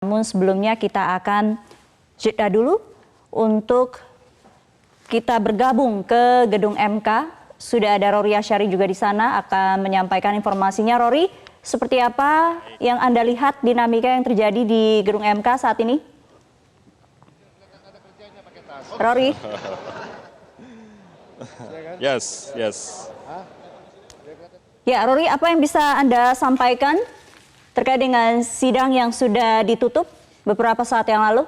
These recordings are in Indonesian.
Namun sebelumnya kita akan jeda dulu untuk kita bergabung ke gedung MK. Sudah ada Rory Asyari juga di sana akan menyampaikan informasinya. Rory, seperti apa yang Anda lihat dinamika yang terjadi di gedung MK saat ini? Rory. Yes. Ya, Rory, apa yang bisa Anda sampaikan terkait dengan sidang yang sudah ditutup beberapa saat yang lalu?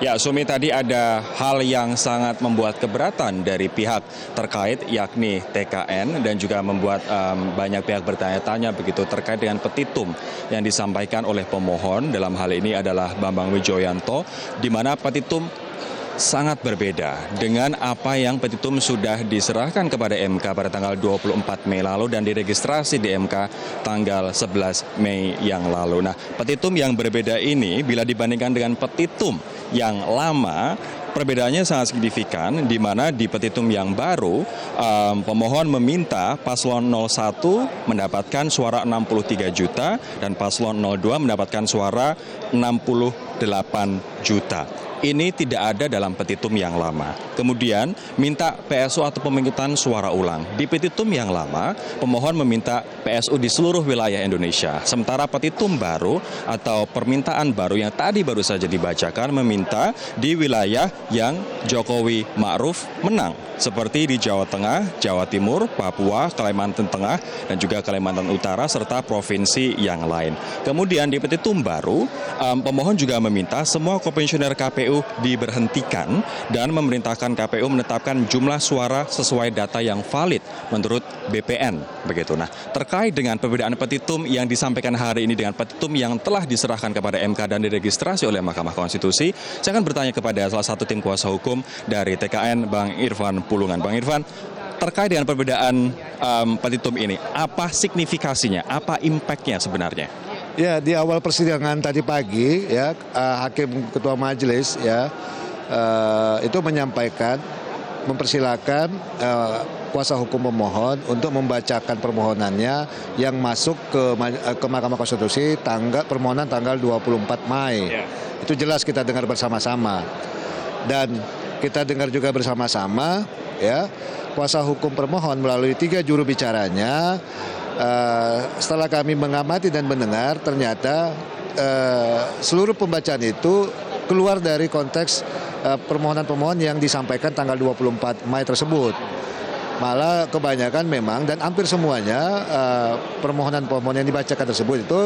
Ya, Sumi, tadi ada hal yang sangat membuat keberatan dari pihak terkait, yakni TKN, dan juga membuat banyak pihak bertanya-tanya begitu terkait dengan petitum yang disampaikan oleh pemohon. Dalam hal ini adalah Bambang Wijoyanto, di mana petitum sangat berbeda dengan apa yang petitum sudah diserahkan kepada MK pada tanggal 24 Mei lalu dan diregistrasi di MK tanggal 11 Mei yang lalu. Nah, petitum yang berbeda ini bila dibandingkan dengan petitum yang lama, perbedaannya sangat signifikan, di mana di petitum yang baru pemohon meminta paslon 01 mendapatkan suara 63 juta dan paslon 02 mendapatkan suara 68 juta. Ini tidak ada dalam petitum yang lama. Kemudian minta PSU atau pemungutan suara ulang. Di petitum yang lama, pemohon meminta PSU di seluruh wilayah Indonesia. Sementara petitum baru atau permintaan baru yang tadi baru saja dibacakan meminta di wilayah yang Jokowi Ma'ruf menang. Seperti di Jawa Tengah, Jawa Timur, Papua, Kalimantan Tengah, dan juga Kalimantan Utara, serta provinsi yang lain. Kemudian di petitum baru, pemohon juga meminta semua komisioner KPU diberhentikan dan memerintahkan KPU menetapkan jumlah suara sesuai data yang valid menurut BPN. Begitu. Nah, terkait dengan perbedaan petitum yang disampaikan hari ini dengan petitum yang telah diserahkan kepada MK dan diregistrasi oleh Mahkamah Konstitusi, saya akan bertanya kepada salah satu tim kuasa hukum dari TKN, Bang Irfan Pulungan. Bang Irfan, terkait dengan perbedaan petitum ini, apa signifikasinya, apa impact-nya sebenarnya? Ya, di awal persidangan tadi pagi, ya, Hakim Ketua Majelis ya itu menyampaikan, mempersilakan kuasa hukum pemohon untuk membacakan permohonannya yang masuk ke Mahkamah Konstitusi permohonan tanggal 24 Mei. Itu jelas kita dengar bersama-sama. Dan kita dengar juga bersama-sama ya, kuasa hukum permohon melalui 3 juru bicaranya. Setelah kami mengamati dan mendengar, ternyata seluruh pembacaan itu keluar dari konteks permohonan-permohonan yang disampaikan tanggal 24 Mei tersebut. Malah kebanyakan memang dan hampir semuanya permohonan-permohonan yang dibacakan tersebut itu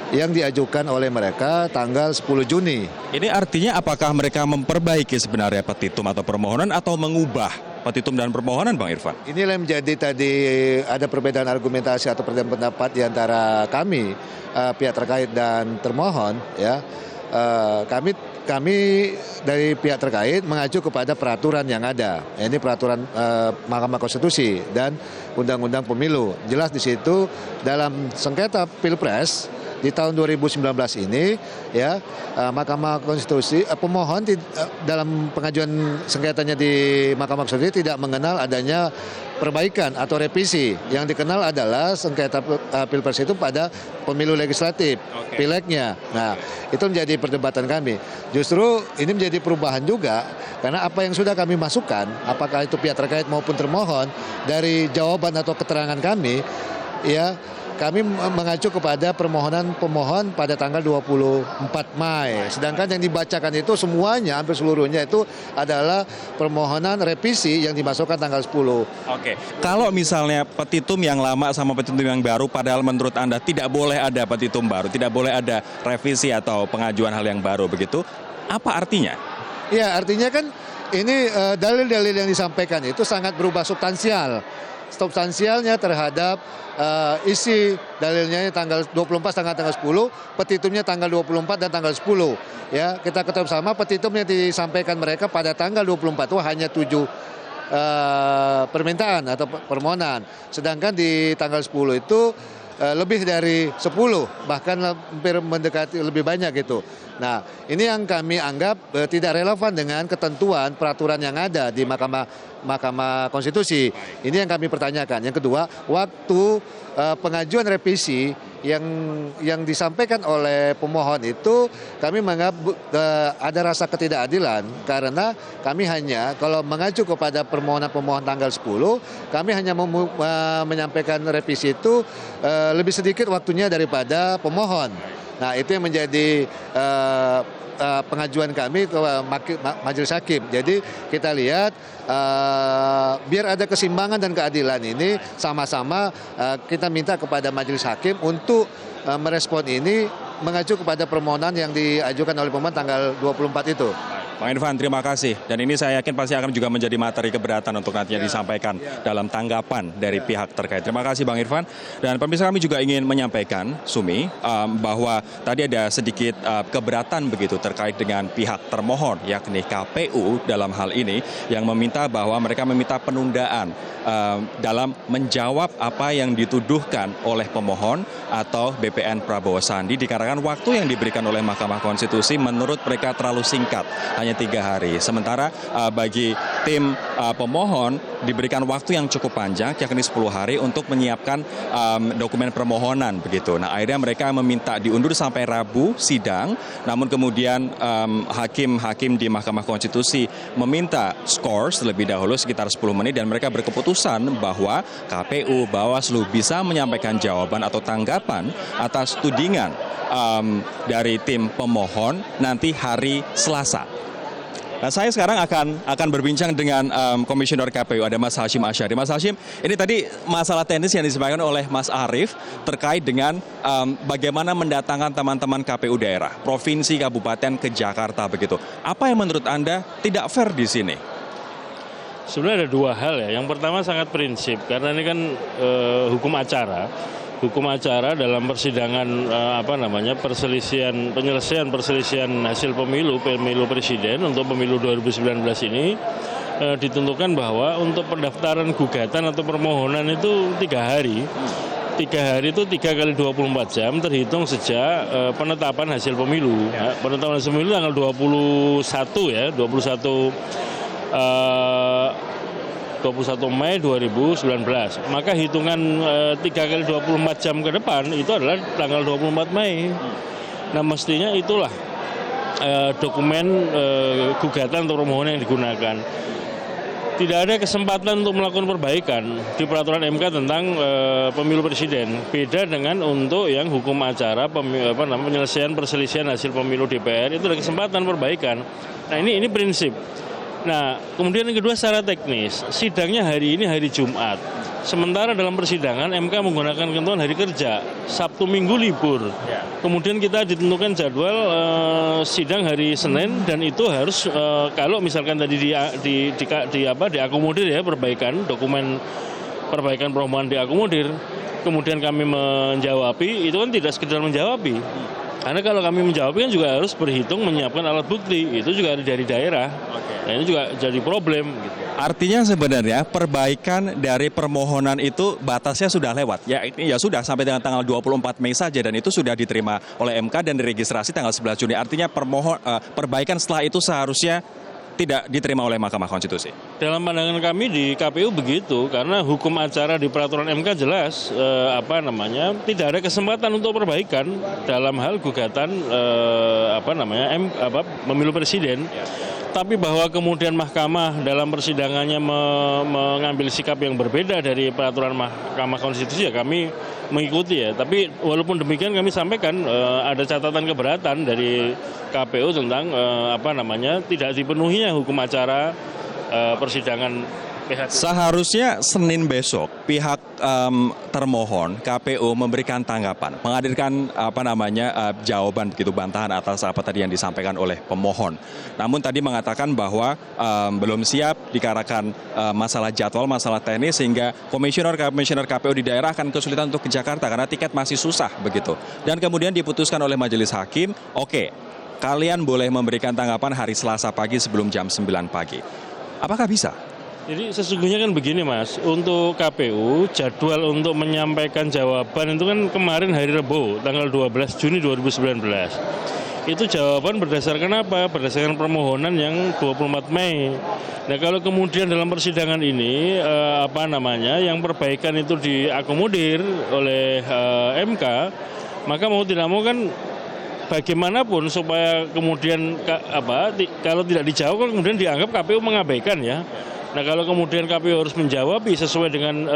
yang diajukan oleh mereka tanggal 10 Juni. Ini artinya apakah mereka memperbaiki sebenarnya petitum atau permohonan atau mengubah petitum dan permohonan, Bang Irfan? Inilah yang menjadi tadi ada perbedaan argumentasi atau perbedaan pendapat di antara kami, pihak terkait dan termohon. Ya, kami dari pihak terkait mengacu kepada peraturan yang ada. Ini peraturan Mahkamah Konstitusi dan Undang-Undang Pemilu. Jelas di situ dalam sengketa Pilpres di tahun 2019 ini, ya, Mahkamah Konstitusi pemohon dalam pengajuan sengketanya di Mahkamah Konstitusi tidak mengenal adanya perbaikan atau revisi. Yang dikenal adalah sengketa Pilpres itu pada pemilu legislatif, pileknya. Nah, itu menjadi perdebatan kami. Justru ini menjadi perubahan juga karena apa yang sudah kami masukkan, apakah itu pihak terkait maupun termohon, dari jawaban atau keterangan kami, ya, kami mengacu kepada permohonan pemohon pada tanggal 24 Mei. Sedangkan yang dibacakan itu semuanya, hampir seluruhnya itu adalah permohonan revisi yang dimasukkan tanggal 10. Oke, kalau misalnya petitum yang lama sama petitum yang baru, padahal menurut Anda tidak boleh ada petitum baru, tidak boleh ada revisi atau pengajuan hal yang baru begitu, apa artinya? Ya, artinya kan ini dalil-dalil yang disampaikan itu sangat berubah substansialnya terhadap isi dalilnya tanggal 24 tanggal 10, petitumnya tanggal 24 dan tanggal 10. Ya, kita ketahui bersama petitum yang disampaikan mereka pada tanggal 24 itu hanya 7 permintaan atau permohonan. Sedangkan di tanggal 10 itu lebih dari 10, bahkan hampir mendekati lebih banyak gitu. Nah, ini yang kami anggap tidak relevan dengan ketentuan peraturan yang ada di Mahkamah Konstitusi. Ini yang kami pertanyakan. Yang kedua, waktu pengajuan revisi yang disampaikan oleh pemohon itu kami menganggap ada rasa ketidakadilan karena kami hanya kalau mengacu kepada permohonan pemohon tanggal 10 kami hanya menyampaikan revisi itu lebih sedikit waktunya daripada pemohon. Nah itu yang menjadi pengajuan kami ke Majelis Hakim. Jadi kita lihat biar ada keseimbangan dan keadilan ini sama-sama kita minta kepada Majelis Hakim untuk merespon ini mengacu kepada permohonan yang diajukan oleh pemohon tanggal 24 itu. Bang Irfan, terima kasih. Dan ini saya yakin pasti akan juga menjadi materi keberatan untuk nantinya disampaikan dalam tanggapan dari pihak terkait. Terima kasih Bang Irfan. Dan pemirsa kami juga ingin menyampaikan, Sumi, bahwa tadi ada sedikit keberatan begitu terkait dengan pihak termohon, yakni KPU dalam hal ini, yang meminta bahwa mereka meminta penundaan dalam menjawab apa yang dituduhkan oleh pemohon atau BPN Prabowo Sandi, dikarenakan waktu yang diberikan oleh Mahkamah Konstitusi menurut mereka terlalu singkat, hanya 3 hari. Sementara bagi tim pemohon diberikan waktu yang cukup panjang, yakni 10 hari untuk menyiapkan dokumen permohonan begitu. Nah akhirnya mereka meminta diundur sampai Rabu sidang, namun kemudian hakim-hakim di Mahkamah Konstitusi meminta skor terlebih dahulu sekitar 10 menit dan mereka berkeputusan bahwa KPU, Bawaslu bisa menyampaikan jawaban atau tanggapan atas tudingan dari tim pemohon nanti hari Selasa. Nah, saya sekarang akan berbincang dengan Komisioner KPU, ada Mas Hashim Asyari. Mas Hashim, ini tadi masalah teknis yang disampaikan oleh Mas Arief terkait dengan bagaimana mendatangkan teman-teman KPU daerah, provinsi, kabupaten ke Jakarta begitu. Apa yang menurut Anda tidak fair di sini? Sebenarnya ada 2 hal ya. Yang pertama sangat prinsip, karena ini kan hukum acara. Hukum acara dalam persidangan penyelesaian perselisihan hasil pemilu presiden untuk pemilu 2019 ini ditentukan bahwa untuk pendaftaran gugatan atau permohonan itu 3 hari. 3 hari itu 3 kali 24 jam terhitung sejak penetapan hasil pemilu. Penetapan hasil pemilu tanggal 21 Mei 2019. Maka hitungan 3 kali 24 jam ke depan itu adalah tanggal 24 Mei. Nah mestinya itulah dokumen gugatan atau permohonan yang digunakan. Tidak ada kesempatan untuk melakukan perbaikan di peraturan MK tentang pemilu presiden. Beda dengan untuk yang hukum acara penyelesaian perselisihan hasil pemilu DPR, itu ada kesempatan perbaikan. Nah ini prinsip. Nah, kemudian yang kedua secara teknis, sidangnya hari ini hari Jumat. Sementara dalam persidangan MK menggunakan ketentuan hari kerja, Sabtu Minggu libur. Kemudian kita ditentukan jadwal sidang hari Senin dan itu harus kalau misalkan tadi diakomodir ya dokumen perbaikan permohonan diakomodir. Kemudian kami menjawabi, itu kan tidak sekedar menjawabi. Karena kalau kami menjawab kan juga harus berhitung menyiapkan alat bukti, itu juga dari daerah. Nah ini juga jadi problem. Gitu. Artinya sebenarnya perbaikan dari permohonan itu batasnya sudah lewat. Ya sudah sampai dengan tanggal 24 Mei saja dan itu sudah diterima oleh MK dan diregistrasi tanggal 11 Juni. Artinya perbaikan setelah itu seharusnya tidak diterima oleh Mahkamah Konstitusi. Dalam pandangan kami di KPU begitu, karena hukum acara di peraturan MK jelas tidak ada kesempatan untuk perbaikan dalam hal gugatan pemilu presiden. Tapi bahwa kemudian Mahkamah dalam persidangannya mengambil sikap yang berbeda dari peraturan Mahkamah Konstitusi, ya kami mengikuti ya. Tapi walaupun demikian kami sampaikan ada catatan keberatan dari KPU tentang tidak dipenuhinya hukum acara persidangan. Seharusnya Senin besok pihak termohon KPU memberikan tanggapan, menghadirkan jawaban begitu bantahan atas apa tadi yang disampaikan oleh pemohon. Namun tadi mengatakan bahwa belum siap dikarenakan masalah jadwal, masalah teknis sehingga komisioner KPU di daerah akan kesulitan untuk ke Jakarta karena tiket masih susah begitu. Dan kemudian diputuskan oleh Majelis Hakim, oke, kalian boleh memberikan tanggapan hari Selasa pagi sebelum jam 9 pagi. Apakah bisa? Jadi sesungguhnya kan begini Mas, untuk KPU jadwal untuk menyampaikan jawaban itu kan kemarin hari Rabu tanggal 12 Juni 2019. Itu jawaban berdasarkan apa? Berdasarkan permohonan yang 24 Mei. Nah, kalau kemudian dalam persidangan ini yang perbaikan itu diakomodir oleh MK, maka mau tidak mau kan bagaimanapun supaya kemudian kalau tidak dijawab kan kemudian dianggap KPU mengabaikan ya. Nah, kalau kemudian KPU harus menjawab sesuai dengan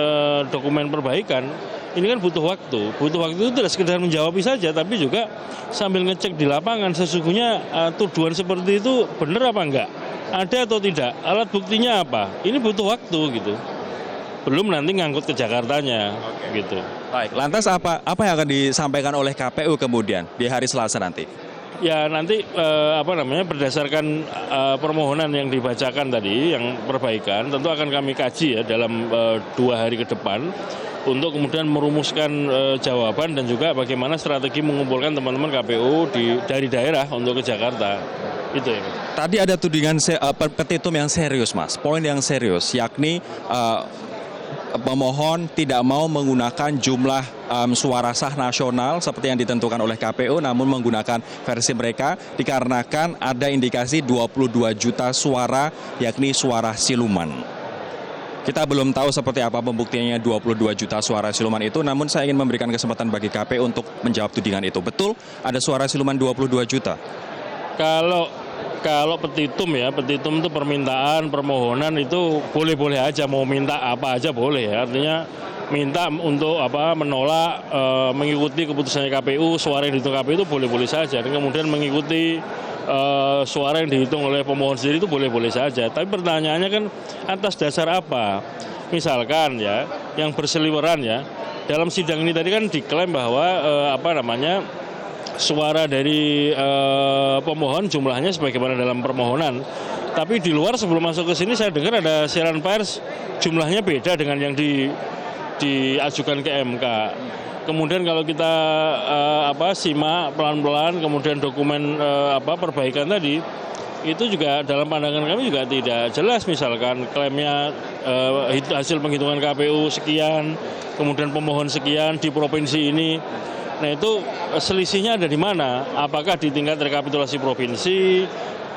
dokumen perbaikan, ini kan butuh waktu. Butuh waktu itu tidak sekedar menjawab saja, tapi juga sambil ngecek di lapangan sesungguhnya tuduhan seperti itu benar apa enggak, ada atau tidak, alat buktinya apa. Ini butuh waktu gitu. Belum nanti ngangkut ke Jakartanya gitu. Baik, lantas apa yang akan disampaikan oleh KPU kemudian di hari Selasa nanti? Ya nanti berdasarkan permohonan yang dibacakan tadi, yang perbaikan, tentu akan kami kaji ya dalam 2 hari ke depan untuk kemudian merumuskan jawaban dan juga bagaimana strategi mengumpulkan teman-teman KPU dari daerah untuk ke Jakarta. Itu ya. Tadi ada tudingan petitum yang serius, Mas. Poin yang serius, yakni pemohon tidak mau menggunakan jumlah suara sah nasional seperti yang ditentukan oleh KPU, namun menggunakan versi mereka dikarenakan ada indikasi 22 juta suara, yakni suara siluman. Kita belum tahu seperti apa pembuktiannya 22 juta suara siluman itu, namun saya ingin memberikan kesempatan bagi KPU untuk menjawab tudingan itu. Betul ada suara siluman 22 juta? Kalau petitum itu permintaan, permohonan itu boleh-boleh aja, mau minta apa aja boleh ya. Artinya minta untuk menolak mengikuti keputusannya KPU, suara yang dihitung KPU itu boleh-boleh saja. Dan kemudian mengikuti suara yang dihitung oleh pemohon sendiri itu boleh-boleh saja. Tapi pertanyaannya kan atas dasar apa? Misalkan ya, yang berseliweran ya, dalam sidang ini tadi kan diklaim bahwa suara dari pemohon jumlahnya sebagaimana dalam permohonan. Tapi di luar sebelum masuk ke sini saya dengar ada siaran pers jumlahnya beda dengan yang diajukan ke MK. Kemudian kalau kita simak pelan-pelan kemudian dokumen perbaikan tadi, itu juga dalam pandangan kami juga tidak jelas. Misalkan klaimnya hasil penghitungan KPU sekian, kemudian pemohon sekian di provinsi ini. Nah, itu selisihnya ada di mana? Apakah di tingkat rekapitulasi provinsi,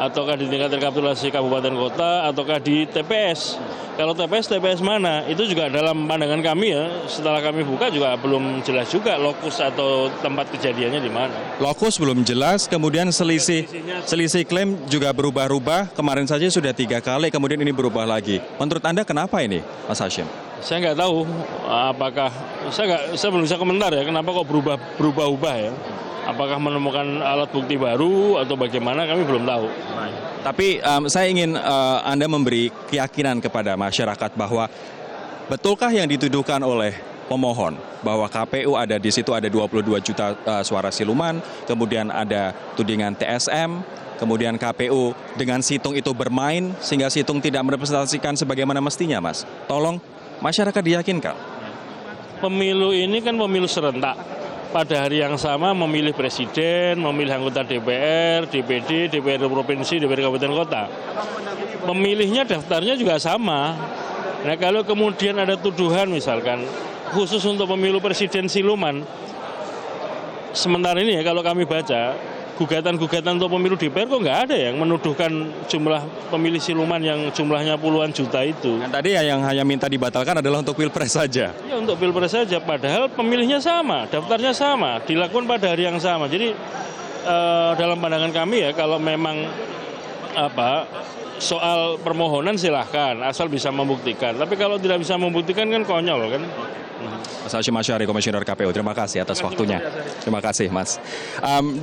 ataukah di tingkat rekapitulasi kabupaten kota, ataukah di TPS? Kalau TPS mana? Itu juga dalam pandangan kami ya, setelah kami buka juga belum jelas juga lokus atau tempat kejadiannya di mana. Lokus belum jelas, kemudian selisih klaim juga berubah-ubah. Kemarin saja sudah 3 kali, kemudian ini berubah lagi. Menurut Anda kenapa ini, Mas Hashim? Saya nggak tahu apakah saya belum bisa komentar ya kenapa kok berubah-ubah ya. Apakah menemukan alat bukti baru atau bagaimana kami belum tahu. Tapi saya ingin Anda memberi keyakinan kepada masyarakat bahwa betulkah yang dituduhkan oleh pemohon bahwa KPU ada di situ ada 22 juta suara siluman, kemudian ada tudingan TSM, kemudian KPU dengan situng itu bermain sehingga situng tidak merepresentasikan sebagaimana mestinya, Mas. Tolong masyarakat diyakinkan. Pemilu ini kan pemilu serentak. Pada hari yang sama memilih presiden, memilih anggota DPR, DPD, DPRD provinsi, DPRD kabupaten kota. Pemilihnya daftarnya juga sama. Nah, kalau kemudian ada tuduhan misalkan khusus untuk pemilu presiden siluman, sementara ini ya kalau kami baca gugatan-gugatan untuk pemilu DPR kok nggak ada yang menuduhkan jumlah pemilih siluman yang jumlahnya puluhan juta itu. Nah, tadi yang hanya minta dibatalkan adalah untuk pilpres saja. Ya untuk pilpres saja, padahal pemilihnya sama, daftarnya sama, dilakukan pada hari yang sama. Jadi dalam pandangan kami ya kalau memang soal permohonan silahkan asal bisa membuktikan. Tapi kalau tidak bisa membuktikan kan konyol kan. Mas Hashim Asyari, Komisioner KPU, terima kasih atas waktunya. Terima kasih, Mas.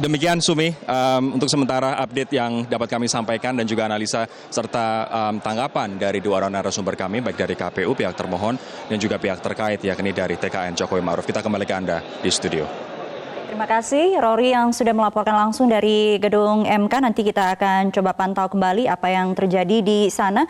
Demikian Sumi, untuk sementara update yang dapat kami sampaikan dan juga analisa serta tanggapan dari 2 orang narasumber kami, baik dari KPU, pihak termohon, dan juga pihak terkait, yakni dari TKN Jokowi Ma'ruf. Kita kembali ke Anda di studio. Terima kasih Rory yang sudah melaporkan langsung dari gedung MK. Nanti kita akan coba pantau kembali apa yang terjadi di sana.